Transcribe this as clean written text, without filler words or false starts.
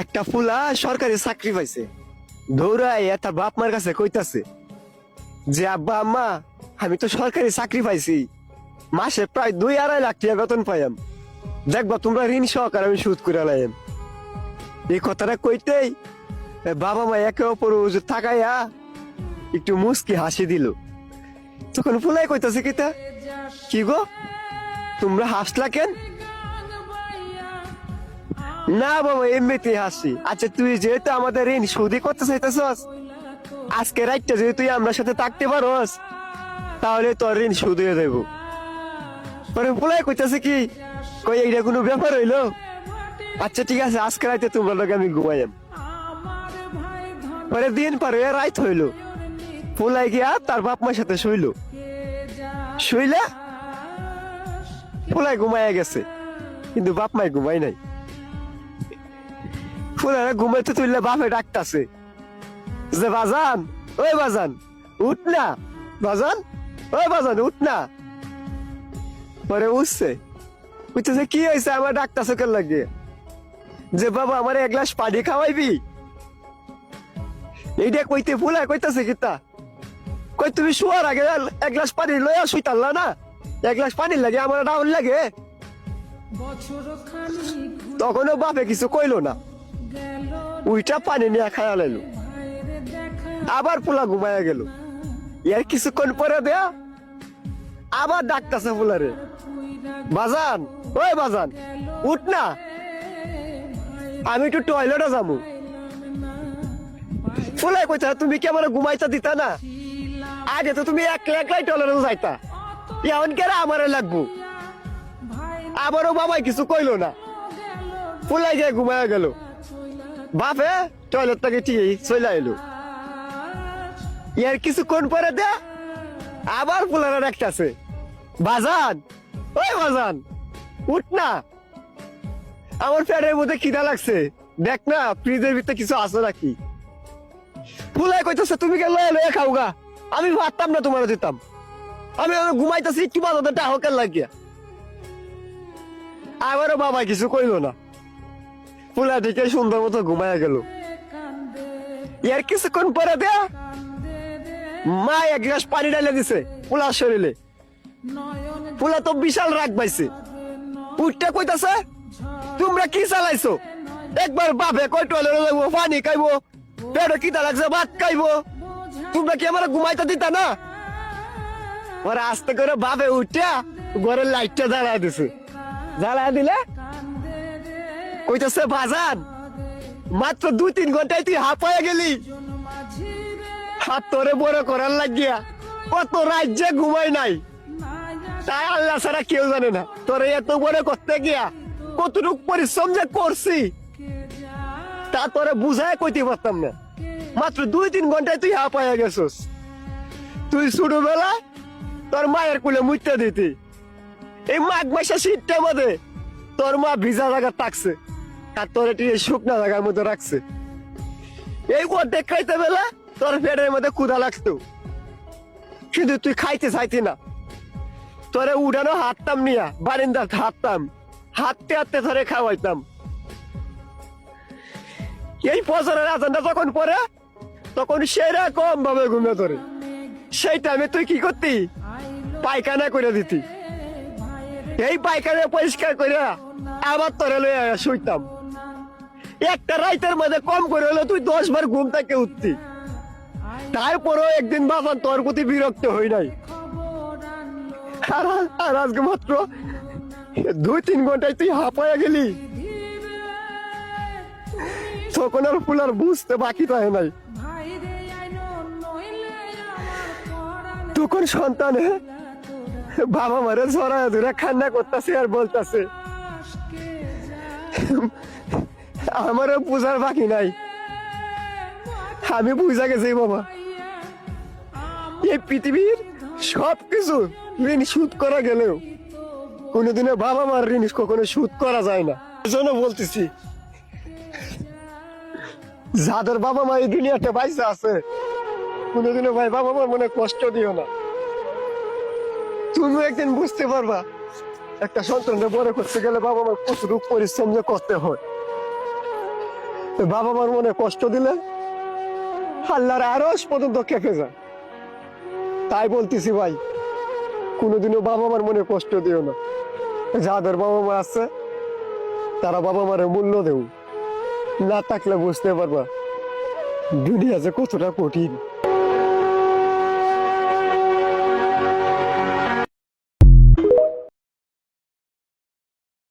একটা ফুলা সরকারি চাকরি পাইছে, দৌড়ায় তার বাপ মার কাছে কইতাছে যে আব্বা আম্মা আমি তো সরকারি চাকরি পাইছি, মাসে প্রায় 2-2.5 লাখ টাকা বেতন পাইম, দেখবা তোমরা ঋণ সহকার আমি সুদ করে লাইম। এই কথাটা কইতেই বাবা মা একে অপর তাকাইয়া একটু মুস্কি হাসি দিল। তখন ফুলাই কইতাছে কিতা, কি গো তোমরা হাসলা কেন? না বাবা এমনিতে হাসি। আচ্ছা তুই যেহেতু আমাদের ঋণ সুদি করতে চাইতেছস, আজকে রাইটটা যেহেতু তুই আমার সাথে থাকতে পারস, তাহলে তোর ঋণ সুদ হয়ে যাবো। পরে ফুলাই কইতাছে কি, কই এইটা কোনো ব্যাপার হইলো? আচ্ছা ঠিক আছে আজকে রাইতে তোমরা লোক আমি ঘুমাইম। পরে দিন পার রাইত হইলো, ফুলাই গিয়া তার বাপ মার সাথে শুইলো। শুইলা ফুলাই ঘুমাইয়া গেছে, কিন্তু বাপ মাই ঘুমাই নাই। ফুলারা ঘুমাইতে তুললে বাপে ডাকতাছে যে বাজান, ওই বাজান উঠ না, বাজান ওই বাজান উঠ না। পরে উঠছে, বুঝতেছে কি হয়েছে আমার ডাকতাছে কেন লাগে, যে বাবা আমার 1 গ্লাস পানি খাওয়াইবি। এইটা কইতে ফুলা কইতাছে কিতা, কই তুমি শোয়ার আগে 1 গ্লাস পানি লইয়া শুইতাল্লা না, 1 গ্লাস পানি লাগে আমার ডাউন লাগে। তখনও বাপে কিছু কইলো না, উইটা পানি নিয়ে খায়া লাইলো। আবার পোলা ঘুমাইয়া গেল। এর কিছুক্ষণ পরে দেয়া আবার ডাকতেছে ফুলারে, বাজান ওই বাজান উঠ না, আমি একটু টয়লেটে যাবো। ফুলাই কইতা তুমি কি আমার ঘুমাইতে দিতা না, আগে তো তুমি একলাই টয়লেটে যাইতা, এখন কেরা আমারে লাগবো। আবারও বাবাই কিছু কইলো না, ফুলাই গিয়ে ঘুমাইয়া গেল। বাপে টয়লেট থেকে ঠিক চলে এলো। এর কিছুক্ষণ পরে দে আবার ফুলারা ডাকতেছে, বাজান ওই বাজান উঠ না, আমার পেটের মধ্যে খিদা লাগছে, দেখ না ফ্রিজের ভিতরে কিছু আছে নাকি। ফুলাই কইতেছে তুমি কে লয়ে লয়ে খাও গা, আমি ভাবতাম না তোমার দিতাম, আমি ঘুমাইতেছি একটু বাজাতে টাহকের লাগিয়া। আবারও বাবা কিছু কইলো না, ফুলা দিকে সুন্দর মতো ঘুমাইয়া গেল। এর কিছুক্ষণ পরে দেয়া মা 1 গ্লাস পানি ঢালে দিছে পোলার শরীরে। পোলা তো বিশাল রাগ পাইছে, উঠতে কইতাছে তোমরা কি চালাইছো, একবার বাপে কই টয়লেটে যাবো, পানি খাইবো, পেটে খিদা লাগছে ভাত খাইবো, তোমরা কি আমার ঘুমাইতে দিতা না। ওরা আস্তে করে বাপে উঠিয়া ঘরের লাইটটা জ্বালা দিছে। জ্বালা দিলে কইতাছে বাজান মাত্র 2-3 ঘন্টায় তুই হাঁপায়া গেলি, হাত তোরে বড় করার লাগিয়া কত রাজ্যে ঘুমাই নাই, তাই আল্লাহ ছাড়া কেউ জানে না তোরে এত বড় করতে গিয়া কতটুক পরিশ্রম যে করছি তা তোরে বুঝায় কইতে পারতাম না। মাত্র 2-3 ঘন্টায় তুই হাঁপায়া গেছস। তুই ছোটবেলা তোর মায়ের কোলে মুইতে দিতি, এই মাঘ মাসের শীতটার মধ্যে তোর মা ভিজা জায়গা থাকছে আর তোর এটি শুকনা জায়গার মধ্যে রাখছে। এই অর্ধেক খাইতে বেলা তোর পেটের মধ্যে ক্ষুধা লাগতো, কিন্তু তুই খাইতে চাইতি না। তোরে উড়ানো হাঁটতাম নিয়া বারিন্দার হাঁটতাম, হাঁটতে হাঁটতে ধরে খাওয়াইতাম। এই বছরের আজানটা যখন পরে তখন সেরকম ভাবে ঘুমে ধরে, সেই টাইমে তুই কি করতি, পায়খানা করে দিতি। এই পায়খানা পরিষ্কার করে আবার তোরে লইয়া শুইতাম। একটা রাইতের মধ্যে কম করে হলো তুই 10 বার ঘুম থেকে উঠতি। তারপরেও একদিন বাজান তোর প্রতি বিরক্ত হই নাই। আর আজকে মাত্র 2-3 ঘন্টায় তুই হাঁপায়া গেলি, তখন আর ফুলার বুঝতে বাকি থাকে নাই। তখন সন্তানে বাবা মারে জড়ায় ধরে কান্না করতেছে আর বলতেছে আমারও বুঝার বাকি নাই, আমি বুঝা গেছি বাবা এই পৃথিবীর সবকিছু ঋণ শোধ করা গেলেও কোনোদিনও বাবা মার ঋণ কখনো শোধ করা যায় না। এজন্য বলতেছি যাদের বাবা মা এই দুনিয়াতে বাইসা আছে কোনোদিনও ভাই বাবা মার মনে কষ্ট দিও না। তুমি একদিন বুঝতে পারবা একটা সন্তানকে বড় করতে গেলে বাবা মার কতটুকু পরিশ্রম যে করতে হয়। বাবা মার মনে কষ্ট দিলে আল্লাহর আরশ পর্যন্ত কেঁপে যায়। তাই বলতেছি ভাই, কোনোদিনও বাবা মার মনে কষ্ট দিও না। যাদের বাবা মা আছে তারা বাবা মারে মূল্য দেও, না থাকলে বুঝতে পারবা দুনিয়া যে কতটা কঠিন।